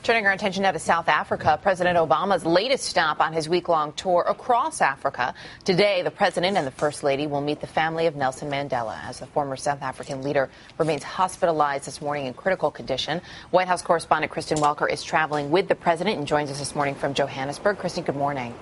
Turning our attention now to South Africa, President Obama's latest stop on his week-long tour across Africa. Today, the president and the First Lady will meet the family of Nelson Mandela as the former South African leader remains hospitalized this morning in critical condition. White House correspondent Kristen Welker is traveling with the president and joins us this morning from Johannesburg. Kristen, good morning.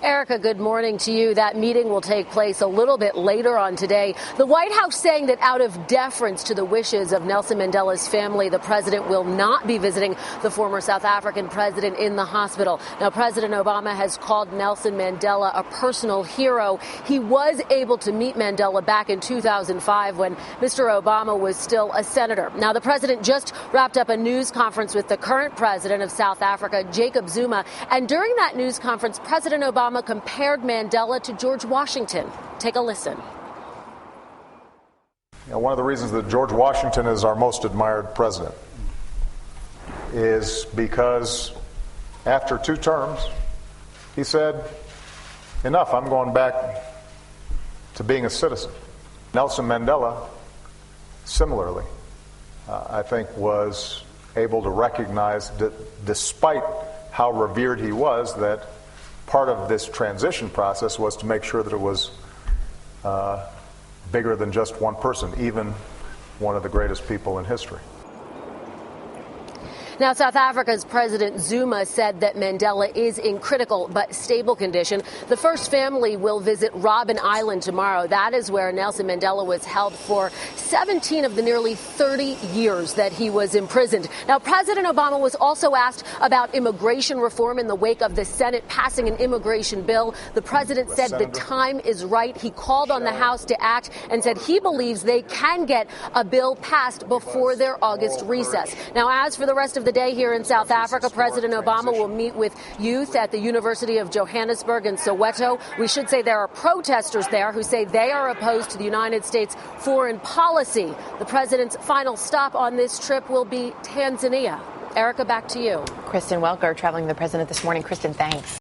Erica, good morning to you. That meeting will take place a little bit later on today. The White House saying that out of deference to the wishes of Nelson Mandela's family, the president will not be visiting the former South African president in the hospital. Now, President Obama has called Nelson Mandela a personal hero. He was able to meet Mandela back in 2005 when Mr. Obama was still a senator. Now, the president just wrapped up a news conference with the current president of South Africa, Jacob Zuma. And during that news conference, President Obama compared Mandela to George Washington. Take a listen. One of the reasons that George Washington is our most admired president is because after 2 terms, he said, enough, I'm going back to being a citizen. Nelson Mandela, similarly, I think was able to recognize that despite how revered he was, that part of this transition process was to make sure that it was bigger than just one person, even one of the greatest people in history. Now, South Africa's President Zuma said that Mandela is in critical but stable condition. The First family will visit Robben Island tomorrow. That is where Nelson Mandela was held for 17 of the nearly 30 years that he was imprisoned. Now, President Obama was also asked about immigration reform in the wake of the Senate passing an immigration bill. The president said the time is right. He called on the House to act and said he believes they can get a bill passed before their August recess. Now, as for the rest of the day here in South Africa, President Obama will meet with youth at the University of Johannesburg and Soweto. We should say there are protesters there who say they are opposed to the United States foreign policy. The president's final stop on this trip will be Tanzania. Erica, back to you. Kristen Welker traveling with the president this morning. Kristen, thanks.